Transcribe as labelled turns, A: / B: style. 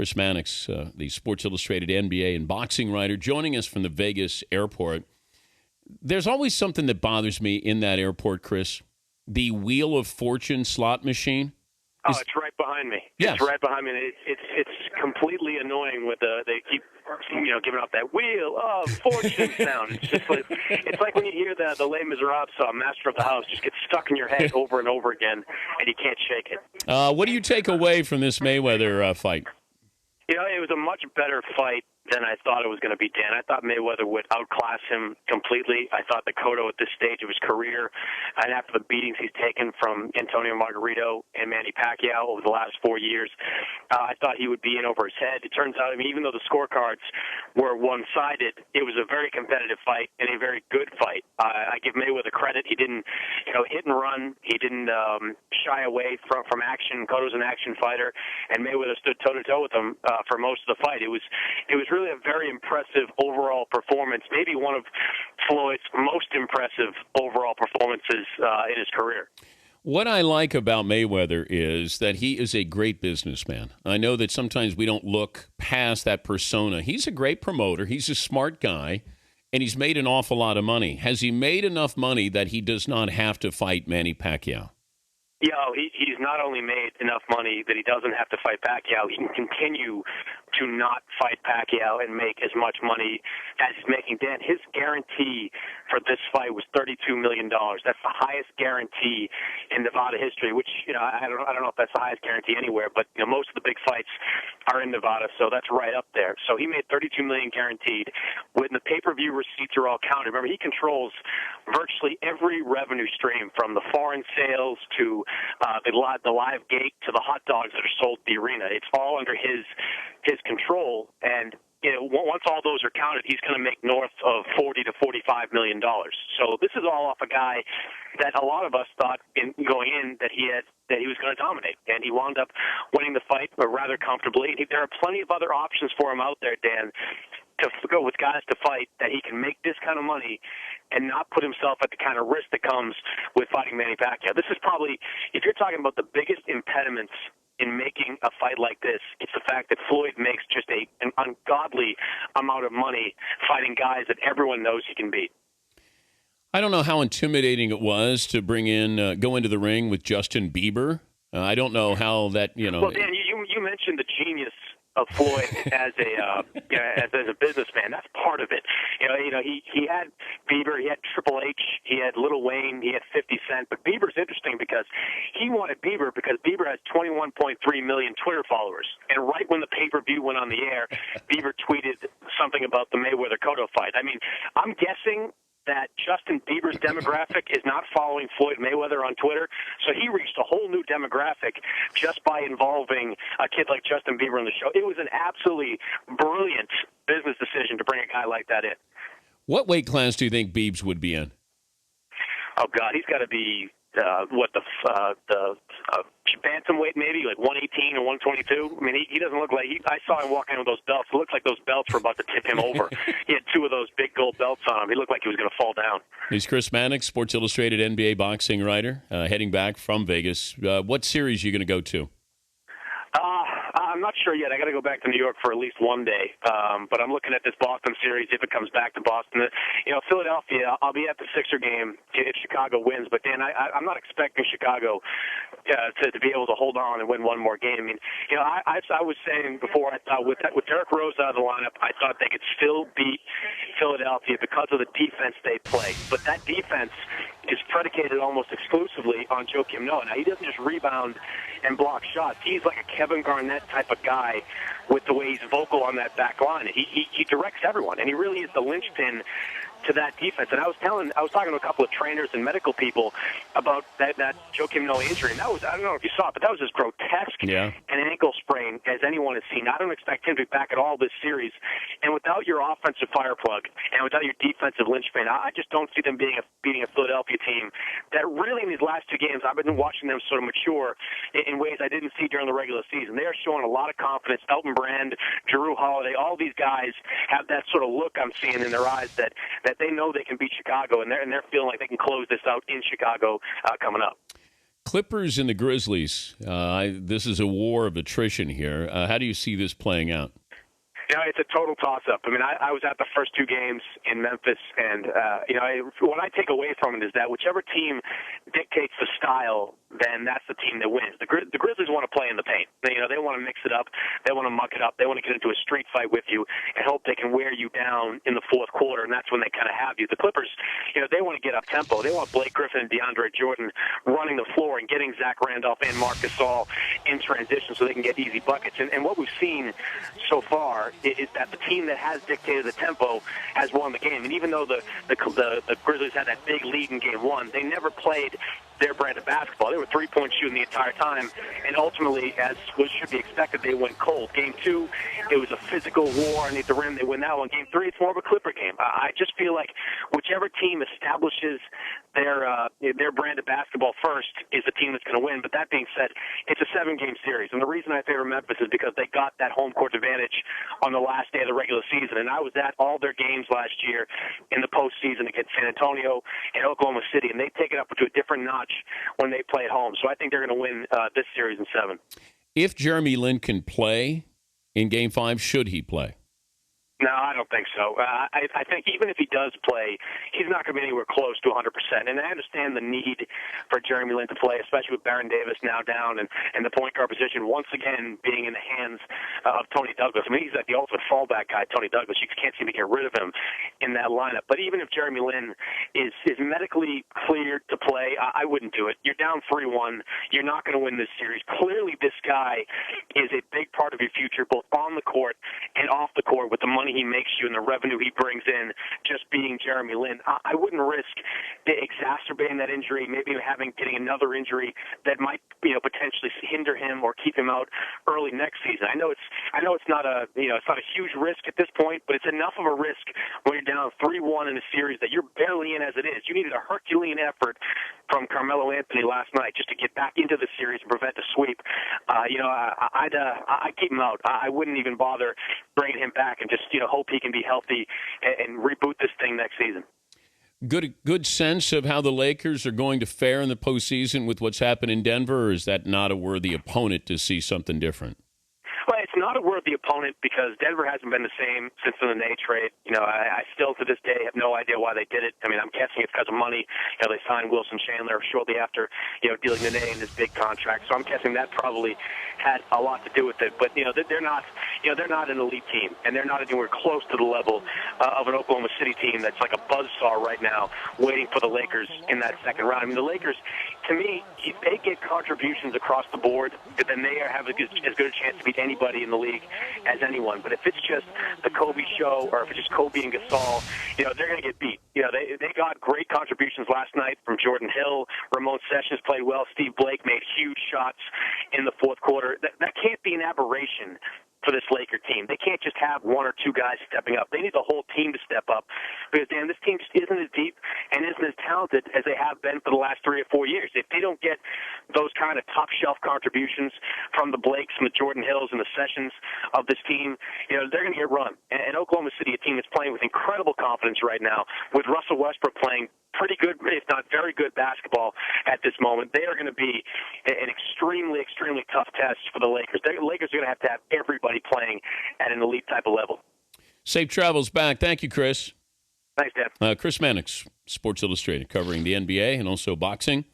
A: Chris Mannix, the Sports Illustrated NBA and boxing writer, joining us from the Vegas airport. There's always something that bothers me in that airport, Chris. The Wheel of Fortune slot machine.
B: Oh, it's right behind me.
A: Yes.
B: It's right behind me. It's completely annoying with they keep giving off that Wheel of Fortune sound. It's just like when you hear the Les Miserables song, Master of the House, just gets stuck in your head over and over again, and you can't shake it.
A: What do you take away from this Mayweather fight?
B: It was a much better fight than I thought it was going to be, Dan. I thought Mayweather would outclass him completely. I thought that Cotto at this stage of his career, and after the beatings he's taken from Antonio Margarito and Manny Pacquiao over the last 4 years, I thought he would be in over his head. It turns out, even though the scorecards were one-sided, it was a very competitive fight and a very good fight. I give Mayweather credit. He didn't, hit and run. He didn't shy away from action. Cotto's an action fighter, and Mayweather stood toe-to-toe with him for most of the fight. It was really a very impressive overall performance, maybe one of Floyd's most impressive overall performances in his career.
A: What I like about Mayweather is that he is a great businessman. I know that sometimes we don't look past that persona. He's a great promoter. He's a smart guy, and he's made an awful lot of money. Has he made enough money that he does not have to fight Manny Pacquiao?
B: He's not only made enough money that he doesn't have to fight Pacquiao, he can continue to not fight Pacquiao and make as much money as he's making. Dan, his guarantee for this fight was $32 million. That's the highest guarantee in Nevada history, which, I don't know if that's the highest guarantee anywhere, but, most of the big fights are in Nevada, so that's right up there. So he made $32 million guaranteed. When the pay-per-view receipts are all counted, remember, he controls virtually every revenue stream, from the foreign sales to the live gate to the hot dogs that are sold at the arena. It's all under his control, and once all those are counted, he's going to make north of $40 to $45 million. So this is all off a guy that a lot of us thought going in that he was going to dominate, and he wound up winning the fight rather comfortably. There are plenty of other options for him out there, Dan, to go with guys to fight that he can make this kind of money and not put himself at the kind of risk that comes with fighting Manny Pacquiao. This is probably, if you're talking about the biggest impediments in making a fight like this, it's the fact that Floyd makes just an ungodly amount of money fighting guys that everyone knows he can beat.
A: I don't know how intimidating it was to go into the ring with Justin Bieber. I don't know how that,
B: Well, Dan, you mentioned the genius of Floyd as a businessman. That's part of it. He had Bieber, he had Triple H, he had Lil Wayne, he had 50 Cent. But Bieber's interesting because he wanted Bieber because Bieber has 21.3 million Twitter followers. And right when the pay-per-view went on the air, Bieber tweeted something about the Mayweather-Cotto fight. I mean, I'm guessing that Justin Bieber's demographic is not following Floyd Mayweather on Twitter, so he reached a whole new demographic just by involving a kid like Justin Bieber in the show. It was an absolutely brilliant business decision to bring a guy like that in.
A: What weight class do you think Biebs would be in?
B: Oh, God, he's got to be, bantamweight maybe, like 118 or 122. I mean, he doesn't look like I saw him walking in with those belts. It looked like those belts were about to tip him over. He had two of those big gold belts on him. He looked like he was going to fall down.
A: He's Chris Mannix, Sports Illustrated NBA boxing writer, heading back from Vegas. What series are you going to go to?
B: I'm not sure yet. I got to go back to New York for at least one day. But I'm looking at this Boston series if it comes back to Boston. Philadelphia, I'll be at the Sixer game if Chicago wins. But, Dan, I'm not expecting Chicago to be able to hold on and win one more game. I mean, I was saying before, I thought with Derrick Rose out of the lineup, I thought they could still beat Philadelphia because of the defense they play. But that defense is predicated almost exclusively on Joakim Noah. Now, he doesn't just rebound and block shots. He's like a Kevin Garnett type of guy with the way he's vocal on that back line. He directs everyone, and he really is the linchpin to that defense. And I was talking to a couple of trainers and medical people about that Joakim Noah injury, and that was, I don't know if you saw it, but that was as grotesque an ankle sprain as anyone has seen. I don't expect him to be back at all this series. And without your offensive fire plug and without your defensive linchpin, I just don't see them beating a Philadelphia team that really in these last two games, I've been watching them sort of mature in ways I didn't see during the regular season. They are showing a lot of confidence. Elton Brand, Jrue Holiday, all these guys have that sort of look I'm seeing in their eyes that they know they can beat Chicago, and they're feeling like they can close this out in Chicago coming up.
A: Clippers and the Grizzlies. This is a war of attrition here. How do you see this playing out?
B: It's a total toss-up. I mean, I was at the first two games in Memphis, and, what I take away from it is that whichever team dictates the style, then that's the team that wins. The Grizzlies want to play in the paint. They want to mix it up. They want to muck it up. They want to get into a street fight with you and hope they can wear you down in the fourth quarter, and that's when they kind of have you. The Clippers, they want to get up tempo. They want Blake Griffin and DeAndre Jordan running the floor and getting Zach Randolph and Marc Gasol in transition so they can get easy buckets. And what we've seen so far is that the team that has dictated the tempo has won the game. And even though the Grizzlies had that big lead in Game 1, they never played their brand of basketball. They were three-point shooting the entire time, and ultimately, as should be expected, they went cold. Game 2, it was a physical war underneath the rim. They win that one. Game 3, it's more of a Clipper game. I just feel like whichever team establishes their brand of basketball first is the team that's going to win. But that being said, it's a 7-game series, and the reason I favor Memphis is because they got that home court advantage on the last day of the regular season, and I was at all their games last year in the postseason against San Antonio and Oklahoma City, and they take it up to a different notch when they play at home. So I think they're going to win this series in 7.
A: If Jeremy Lin can play in Game 5, should he play?
B: No, I don't think so. I think even if he does play, he's not going to be anywhere close to 100%. And I understand the need for Jeremy Lin to play, especially with Baron Davis now down and the point guard position once again being in the hands of Tony Douglas. I mean, he's like the ultimate fallback guy, Tony Douglas. You can't seem to get rid of him in that lineup. But even if Jeremy Lin is medically cleared to play, I wouldn't do it. You're down 3-1. You're not going to win this series. Clearly, this guy is a big part of your future, both on the court and off the court, with the money he makes you and the revenue he brings in just being Jeremy Lin. I wouldn't risk exacerbating that injury, maybe getting another injury that might potentially hinder him or keep him out early next season. I know it's not a huge risk at this point, but it's enough of a risk when you're down 3-1 in a series that you're barely in as it is. You needed a Herculean effort from Carmelo Anthony last night just to get back into the series and prevent a sweep. I'd keep him out. I wouldn't even bother bringing him back and just hope he can be healthy and reboot this thing next season.
A: Good sense of how the Lakers are going to fare in the postseason with what's happened in Denver, or is that not a worthy opponent to see something different?
B: Well, it's not a worthy opponent because Denver hasn't been the same since the Nene trade. I still to this day have no idea why they did it. I mean, I'm guessing it's because of money. They signed Wilson Chandler shortly after, dealing Nene in this big contract. So I'm guessing that probably had a lot to do with it. But they're not an elite team, and they're not anywhere close to the level of an Oklahoma City team that's like a buzzsaw right now, waiting for the Lakers in that second round. I mean, the Lakers, to me, if they get contributions across the board, then they have as good a chance to beat anybody in the league as anyone. But if it's just the Kobe show, or if it's just Kobe and Gasol, they're going to get beat. They got great contributions last night from Jordan Hill. Ramon Sessions played well. Steve Blake made huge shots in the fourth quarter. That can't be an aberration for this Laker team. They can't just have one or two guys stepping up. They need the whole team to step up because, Dan, this team just isn't as deep and isn't as talented as they have been for the last 3 or 4 years. If they don't get those kind of top-shelf contributions from the Blakes and the Jordan Hills and the Sessions of this team, they're going to get run. And Oklahoma City, a team that's playing with incredible confidence right now, with Russell Westbrook playing pretty good, if not very good basketball at this moment. They are going to be an extremely, extremely tough test for the Lakers. The Lakers are going to have everybody playing at an elite type of level.
A: Safe travels back. Thank you, Chris.
B: Thanks, Dan.
A: Chris Mannix, Sports Illustrated, covering the NBA and also boxing.